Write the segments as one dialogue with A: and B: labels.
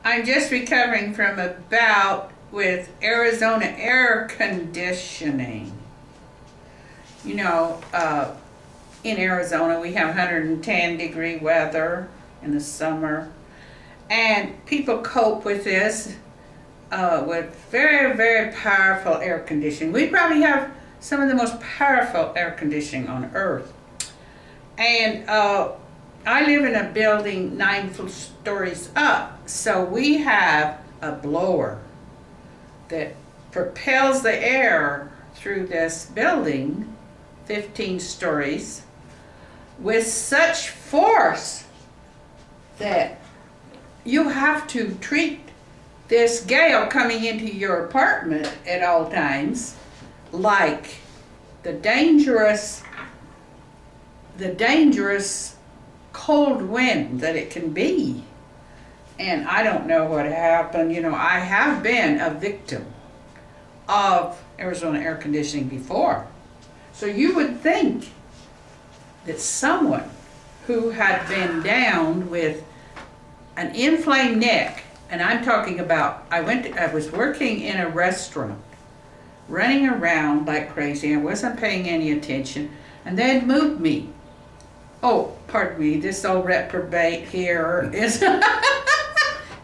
A: I'm just recovering from a bout with Arizona air conditioning. You know, in Arizona we have 110-degree weather in the summer, and people cope with this with very, very powerful air conditioning. We probably have some of the most powerful air conditioning on earth. And I live in a building 9 stories up, so we have a blower that propels the air through this building, 15 stories, with such force that you have to treat this gale coming into your apartment at all times like the dangerous cold wind that it can be. And I don't know what happened. You know, I have been a victim of Arizona air conditioning before. So you would think that someone who had been down with an inflamed neck, and I'm talking about, I was working in a restaurant, running around like crazy. I wasn't paying any attention, and they had moved me. Oh, pardon me, this old reprobate here is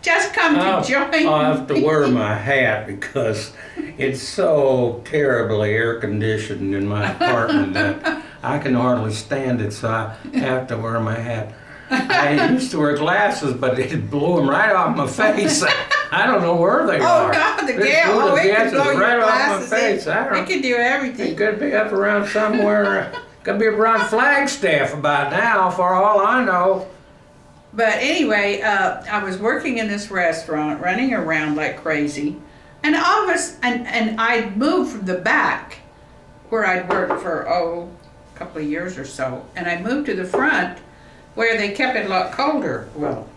A: just come to join
B: I'll have to wear my hat because it's so terribly air conditioned in my apartment that I can hardly stand it, so I have to wear my hat. I used to wear glasses, but it blew them right off my face. I don't know where they are.
A: Oh, no, the gale. Oh, it could blow your
B: right
A: glasses.
B: Off my face.
A: It could do everything.
B: It could be up around somewhere. Could be around Flagstaff about now, for all I know.
A: But anyway, I was working in this restaurant, running around like crazy, and all of us, and I'd moved from the back, where I'd worked for a couple of years or so, and I moved to the front, where they kept it a lot colder. Well,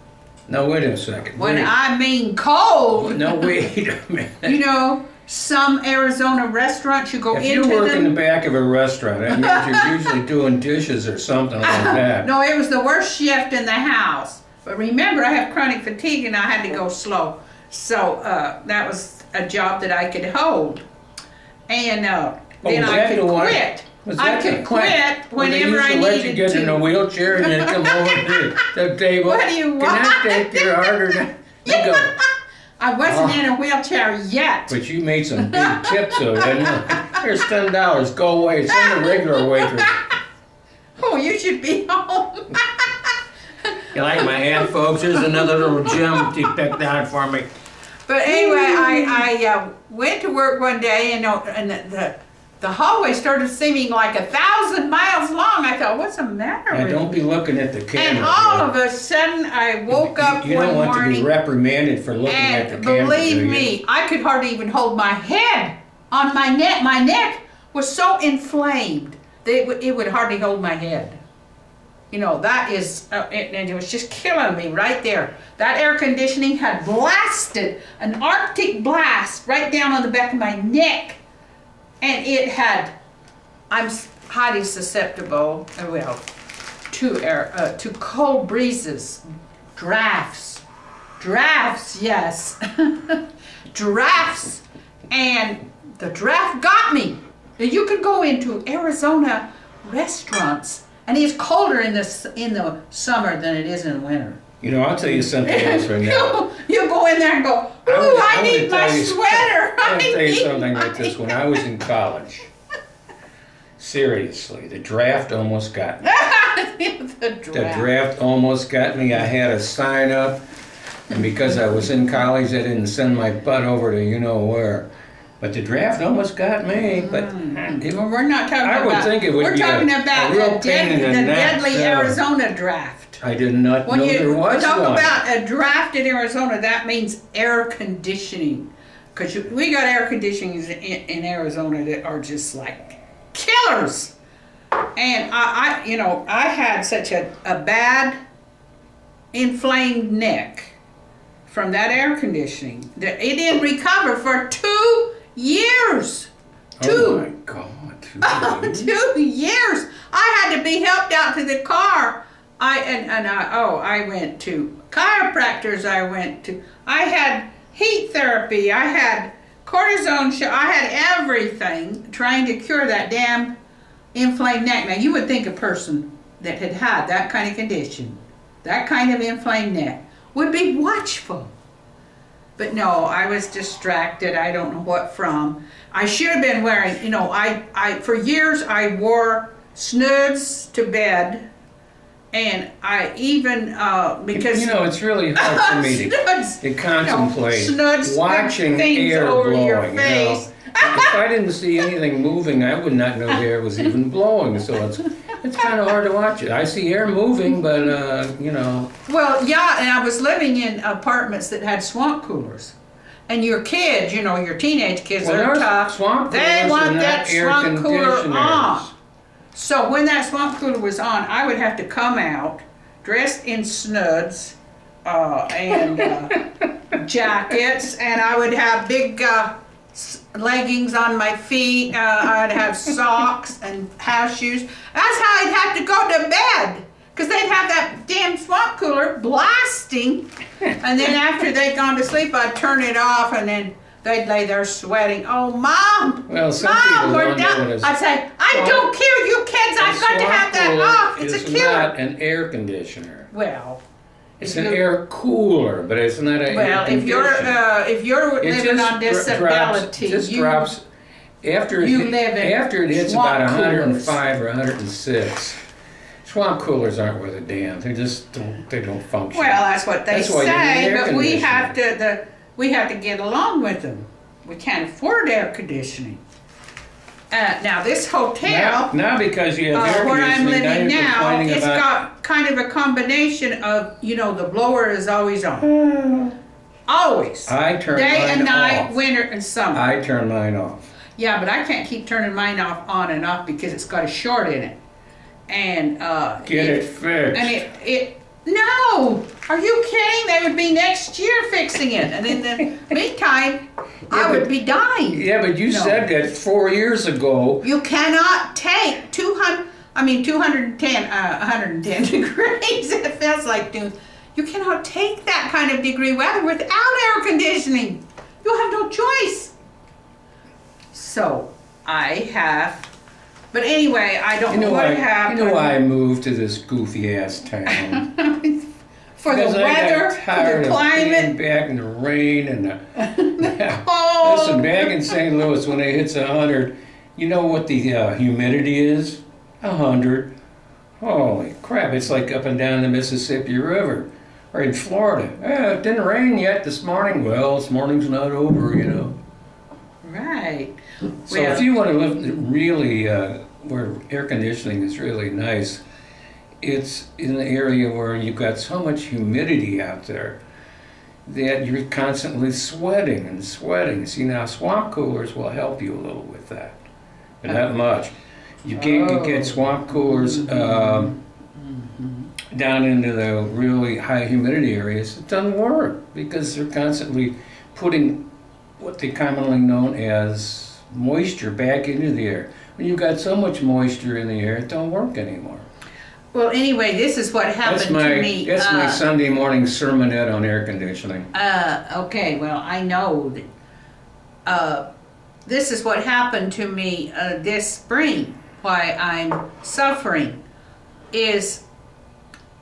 B: no, wait a second.
A: When I mean cold.
B: No, wait a minute.
A: You know, some Arizona restaurants, you go into them.
B: If you work in the back of a restaurant, that means you're usually doing dishes or something like that.
A: No, it was the worst shift in the house. But remember, I have chronic fatigue and I had to go slow. So that was a job that I could hold. And then I could quit. I could quit whenever I needed to.
B: Let you get in a wheelchair and then come over to the table.
A: What do you want?
B: Can I take your order? You go.
A: I wasn't in a wheelchair yet.
B: But you made some big tips of it. Here's $10. Go away. Send a regular waitress.
A: Oh, you should be home.
B: You like my hand, folks? Here's another little gem you picked out for me.
A: But anyway, I went to work one day, and the hallway started seeming like 1,000 miles long. I thought, what's the matter with
B: don't be looking at the camera.
A: And all of a sudden, I woke up one morning.
B: You don't want to be reprimanded for looking at the camera.
A: And believe me, I could hardly even hold my head on my neck. My neck was so inflamed that it would hardly hold my head. You know, that is, and it was just killing me right there. That air conditioning had blasted an Arctic blast right down on the back of my neck. And it had, I'm highly susceptible, to cold breezes, drafts, yes, drafts, and the draft got me. You could go into Arizona restaurants, and it's colder in the summer than it is in the winter.
B: You know, I'll tell you something else right now.
A: You go in there and go, ooh, I need my sweater.
B: I'll tell you something like this. When I was in college, seriously, the draft almost got me. The draft almost got me. I had a sign up, and because I was in college, I didn't send my butt over to you-know-where. But the draft almost got me. But
A: well, we're not talking about.
B: I would think it would be
A: talking about
B: a real pain in the neck.
A: deadly Arizona draft.
B: I did not know there was one.
A: When you talk about a draft in Arizona, that means air conditioning. Because we got air conditioning in Arizona that are just like killers. And I had such a bad inflamed neck from that air conditioning that it didn't recover for 2 years.
B: Oh my God!
A: 2 years. I had to be helped out to the car. I went to chiropractors I went to. I had heat therapy. I had cortisone I had everything trying to cure that damn inflamed neck. Now, you would think a person that had had that kind of condition, that kind of inflamed neck, would be watchful. But no, I was distracted. I don't know what from. I should have been wearing, you know, for years I wore snoods to bed. And I even, because...
B: You know, it's really hard for me to contemplate watching air blowing.
A: Your face.
B: If I didn't see anything moving, I would not know the air was even blowing. So it's kind of hard to watch it. I see air moving, but, you know...
A: Well, yeah, and I was living in apartments that had swamp coolers. And your kids, you know, your teenage kids, they're tough. They want that swamp cooler on. So when that swamp cooler was on, I would have to come out dressed in snoods and jackets, and I would have big leggings on my feet. I'd have socks and house shoes. That's how I'd have to go to bed, because they'd have that damn swamp cooler blasting, and then after they'd gone to sleep, I'd turn it off, and then they'd lay there sweating. Oh, Mom!
B: Well,
A: Mom, we're done. I'd say, I don't care, you kids. I've got to have that off. It's a killer.
B: It's not an air conditioner.
A: Well,
B: it's an air cooler, but it's not an air conditioner.
A: Well, if you're living on disability,
B: drops after it hits about 105 or 106. Swamp coolers aren't worth a damn. They just don't function.
A: Well, that's what they say, but we have to get along with them. We can't afford air conditioning. Now this hotel,
B: now because you have air
A: where I'm living now, it's
B: about...
A: got kind of a combination of, you know, the blower is always on. Always.
B: I turn
A: day
B: mine
A: and night,
B: off.
A: winter and summer.
B: I turn mine off.
A: Yeah, but I can't keep turning mine on and off because it's got a short in it. And
B: get it fixed.
A: And no! Are you kidding? They would be next year fixing it. And in the meantime, I would be dying.
B: Yeah, but you said that 4 years ago.
A: You cannot take 110 degrees. It feels like doom. You cannot take that kind of degree weather without air conditioning. You have no choice. So, but anyway, I don't know what happened.
B: You know why I moved to this goofy-ass town?
A: For the weather, for the climate.
B: Being back in the rain and the cold. Listen, back in St. Louis, when it hits 100, you know what the humidity is? 100. Holy crap, it's like up and down the Mississippi River. Or in Florida. It didn't rain yet this morning. Well, this morning's not over, you know.
A: Right.
B: So if you want to live really where air conditioning is really nice, it's in an area where you've got so much humidity out there that you're constantly sweating and sweating. See, now swamp coolers will help you a little with that, but not much. You can't get swamp coolers down into the really high humidity areas. It doesn't work because they're constantly putting what they commonly known as moisture back into the air. When you've got so much moisture in the air, it don't work anymore.
A: Well, anyway, this is what happened to me.
B: That's my Sunday morning sermonette on air conditioning.
A: Okay, well, I know that this is what happened to me this spring. Why I'm suffering is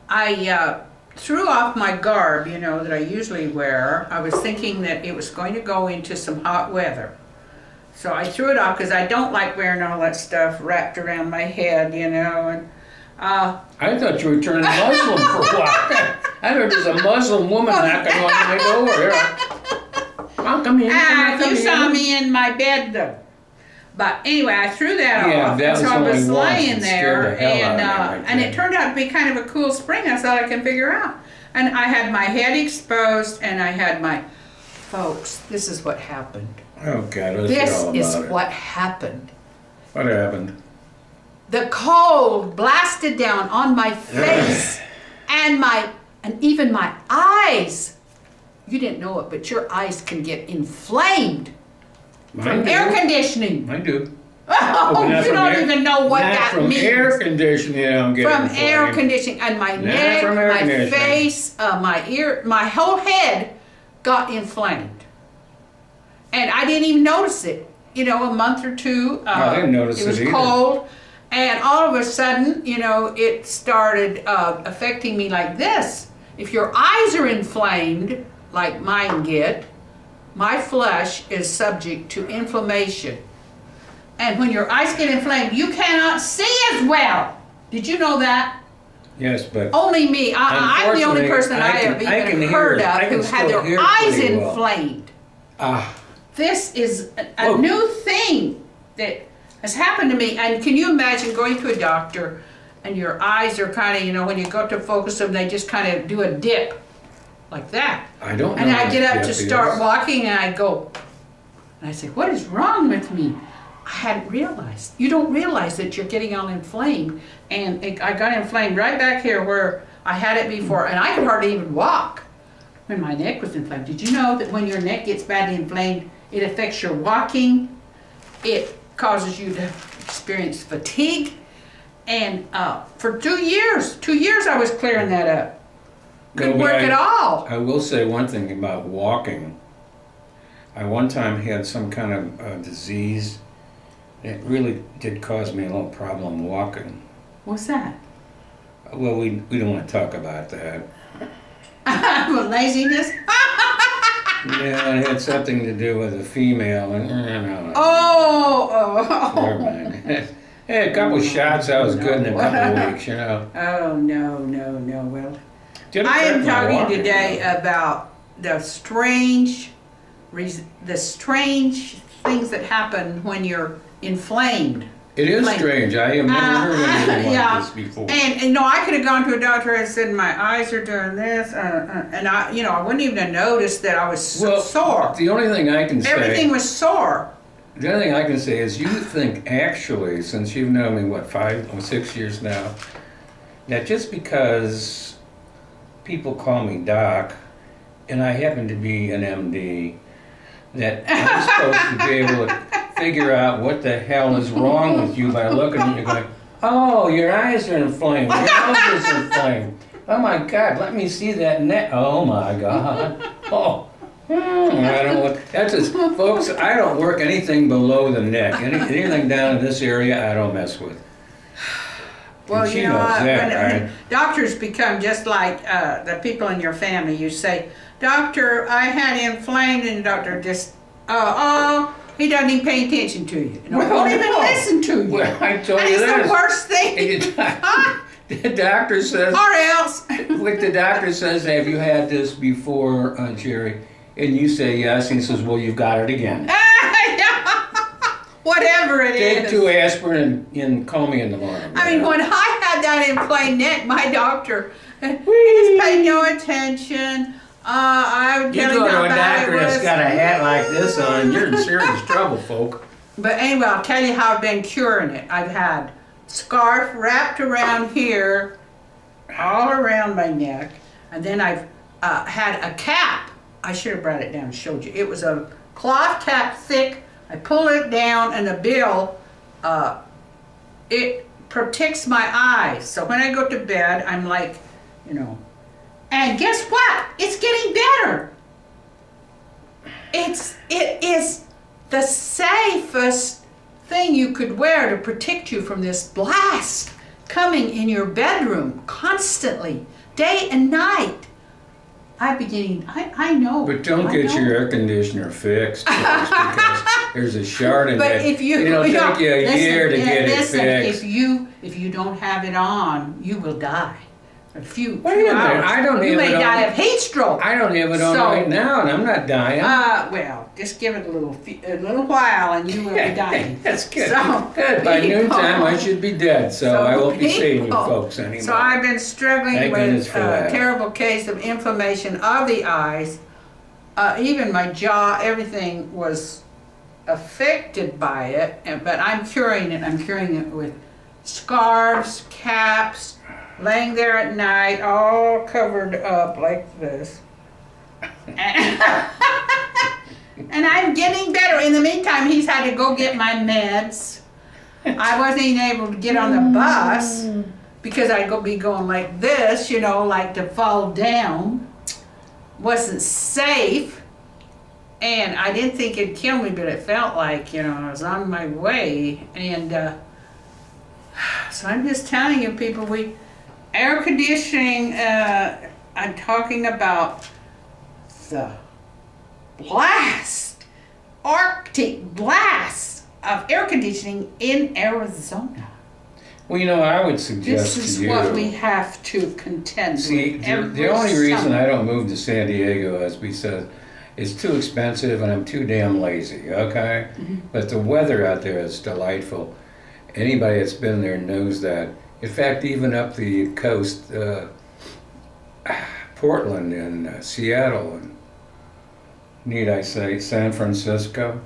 A: I threw off my garb, you know, that I usually wear. I was thinking that it was going to go into some hot weather. So I threw it off because I don't like wearing all that stuff wrapped around my head, you know. And
B: I thought you were turning Muslim for a while. I heard there's a Muslim woman knocking on my door. Come here.
A: You saw me in my bed, though. But anyway, I threw that off, and so I was laying there, and it turned out to be kind of a cool spring. That's all I can figure out. And I had my head exposed, and I had my... Folks, this is what happened.
B: Oh, God, let's
A: this
B: get all about
A: is
B: it.
A: What happened.
B: What happened?
A: The cold blasted down on my face and even my eyes. You didn't know it, but your eyes can get inflamed from air conditioning.
B: I do.
A: Oh,
B: not
A: you
B: from
A: don't
B: air-
A: even know what
B: not
A: that
B: from
A: means.
B: air conditioning, I'm getting
A: From air
B: inflamed.
A: conditioning, and my
B: Not
A: neck,
B: from air
A: my
B: conditioning.
A: face, my ear, my whole head got inflamed. And I didn't even notice it. You know, a month or two,
B: I didn't notice
A: it was
B: it either.
A: cold, and all of a sudden, you know, it started affecting me like this. If your eyes are inflamed, like mine get, my flesh is subject to inflammation. And when your eyes get inflamed, you cannot see as well. Did you know that?
B: Yes, but
A: Only me. I'm the only
B: Unfortunately,
A: person I
B: I
A: have
B: can
A: even
B: hear
A: heard
B: it.
A: of
B: I can
A: who had
B: still
A: their
B: hear it
A: eyes
B: pretty well.
A: inflamed.
B: ah,
A: This is a
B: Whoa.
A: new thing that has happened to me. And can you imagine going to a doctor and your eyes are kind of, you know, when you go to focus them, they just kind of do a dip like that.
B: I don't know.
A: And I
B: what
A: get up to
B: dip
A: start
B: is.
A: walking and I go, and I say, what is wrong with me? I hadn't realized. You don't realize that you're getting all inflamed. And I got inflamed right back here where I had it before, and I could hardly even walk when my neck was inflamed. Did you know that when your neck gets badly inflamed, it affects your walking? It causes you to experience fatigue. And for 2 years I was clearing that up. Couldn't
B: No, but
A: work at all.
B: I will say one thing about walking. I one time had some kind of disease. It really did cause me a little problem walking.
A: What's that?
B: Well, we don't want to talk about that.
A: Well, laziness?
B: Yeah, it had something to do with a female, and no.
A: Oh!
B: Never mind. Hey, a couple shots, I was good in a couple of weeks, you know.
A: Oh, no. Well,
B: Did
A: I am
B: affect my
A: talking
B: walking,
A: today
B: though.
A: about the strange things that happen when you're inflamed.
B: It is
A: like-
B: strange. I have never heard anything
A: yeah.
B: like this before.
A: And no, I could have gone to a doctor and said my eyes are doing this, and I wouldn't even have noticed that I was so sore.
B: The only thing I can say,
A: Everything was sore.
B: the only thing I can say is, you think actually, since you've known me, what, 5 or 6 years now, that just because people call me Doc, and I happen to be an MD, that I'm supposed to be able to figure out what the hell is wrong with you by looking at you going, oh, your eyes are inflamed, your nose is inflamed. Oh my God, let me see that neck. Oh my God. Oh. I don't know what, that's just, folks, I don't work anything below the neck. Anything down in this area, I don't mess with.
A: Well,
B: And she
A: you know,
B: knows that,
A: when
B: right?
A: doctors become just like the people in your family. You say, doctor, I had inflamed, and the doctor just, he doesn't even pay attention to you. No, won't even listen to you.
B: Well, I told
A: And
B: you
A: it's
B: this.
A: the worst thing.
B: The doctor says,
A: Or else.
B: like the doctor says, have you had this before, Jerry? And you say yes, and he says, well, you've got it again.
A: Whatever it
B: Take
A: is.
B: 2 aspirin and call me in the morning.
A: I mean, when I had that inflamed neck, my doctor, he just paid no attention. I would
B: You
A: tell him
B: go to
A: how
B: a
A: bad
B: doctor
A: it
B: that's
A: was.
B: got a hat like this on, you're in serious trouble, folk.
A: But anyway, I'll tell you how I've been curing it. I've had scarf wrapped around here, all around my neck, and then I've had a cap. I should have brought it down and showed you. It was a cloth cap, thick. I pull it down, and the bill, it protects my eyes. So when I go to bed, I'm like, you know. And guess what? It's getting better. It is the safest thing you could wear to protect you from this blast coming in your bedroom constantly, day and night. I know.
B: But don't get your air conditioner fixed, folks, because there's a shard in
A: But
B: it.
A: if you,
B: It'll take you a year to get it fixed.
A: If you don't have it on, you will die. A few
B: Wait a minute,
A: hours.
B: I don't
A: you
B: have
A: may
B: it on.
A: die of heat stroke.
B: I don't have it on
A: So-
B: right now, and I'm not dying.
A: Well, just give it a little while, and you will be dying.
B: That's good.
A: So,
B: Good. By
A: people-
B: noontime, I should be dead, so I won't be seeing you folks anymore.
A: So I've been struggling
B: Thank goodness
A: with
B: for
A: a
B: that.
A: terrible case of inflammation of the eyes. Even my jaw, everything was affected by it. But I'm curing it. I'm curing it with scarves, caps, laying there at night, all covered up like this. And I'm getting better. In the meantime, he's had to go get my meds. I wasn't even able to get on the bus because I'd be going like this, you know, like to fall down. Wasn't safe. And I didn't think it'd kill me, but it felt like, you know, I was on my way. And so I'm just telling you, people, air conditioning, I'm talking about the Arctic blast of air conditioning in Arizona.
B: Well, you know, I would suggest
A: this is
B: to you.
A: what we have to contend
B: See,
A: with.
B: the only reason I don't move to San Diego is because it's too expensive and I'm too damn lazy, okay? But the weather out there is delightful. Anybody that's been there knows that. In fact, even up the coast, Portland and Seattle, and need I say, San Francisco.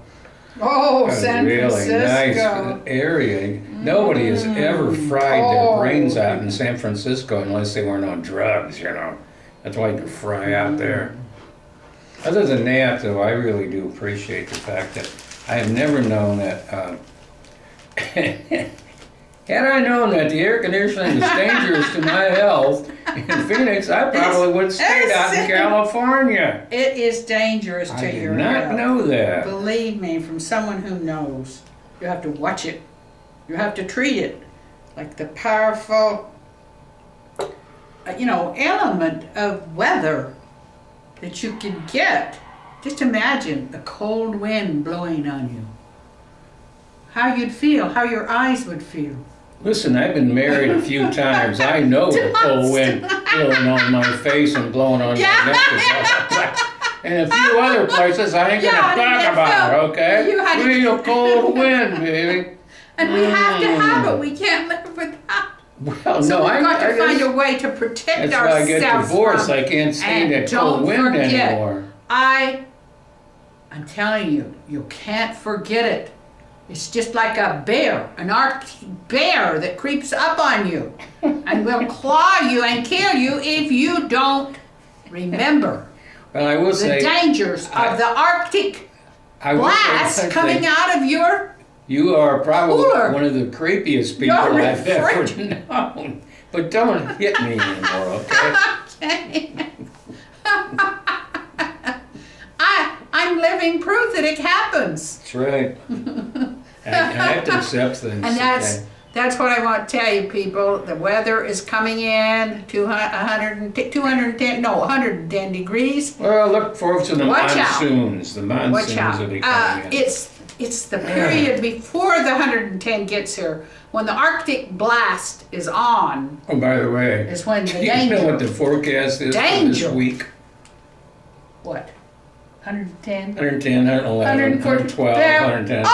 A: Oh, San
B: really
A: Francisco.
B: Nice area. Nobody has ever fried their brains out in San Francisco unless they weren't on drugs, you know. That's why you can fry out there. Other than that, though, I really do appreciate the fact that I have never known that, had I known that the air conditioning is dangerous to my health in Phoenix, I probably would have stayed out in California.
A: It is dangerous to your health.
B: I did not know that.
A: Believe me, from someone who knows. You have to watch it. You have to treat it like the powerful, you know, element of weather that you can get. Just imagine a cold wind blowing on you. How you'd feel, how your eyes would feel.
B: Listen, I've been married a few times. I know the cold wind blowing on my face and blowing on my neck. And a few other places I ain't gonna talk about, okay? Real cold wind, baby.
A: And we have to have it. We can't live without.
B: Well,
A: So
B: no,
A: we've got to find
B: just,
A: a way to protect
B: that's
A: ourselves.
B: why I get divorced. I can't stand that cold wind anymore.
A: I'm telling you, you can't forget it. It's just like a bear, an Arctic bear that creeps up on you and will claw you and kill you if you don't remember
B: Well, I will
A: the
B: say,
A: dangers of the Arctic blast coming out of your
B: you are probably
A: cooler.
B: one of the creepiest people I've ever known. But don't hit me anymore, okay?
A: Okay. I'm living proof that it happens.
B: That's right. I have to accept things.
A: And that's what I want to tell you, people. The weather is coming in 110 degrees.
B: Well, look forward to the monsoons. The
A: Watch
B: monsoons
A: out.
B: will be coming in.
A: It's the period before the 110 gets here, when the Arctic blast is on.
B: Oh, by the way,
A: is when the
B: do you
A: danger.
B: know what the forecast is for this week?
A: What? 110?
B: 110, 111, 112, 110.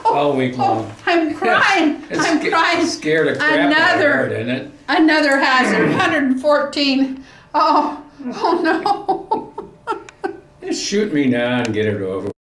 B: All week long.
A: I'm crying. I'm crying.
B: Scared of crap out of her, didn't it?
A: Another hazard. 114. Oh no.
B: Just shoot me now and get it over.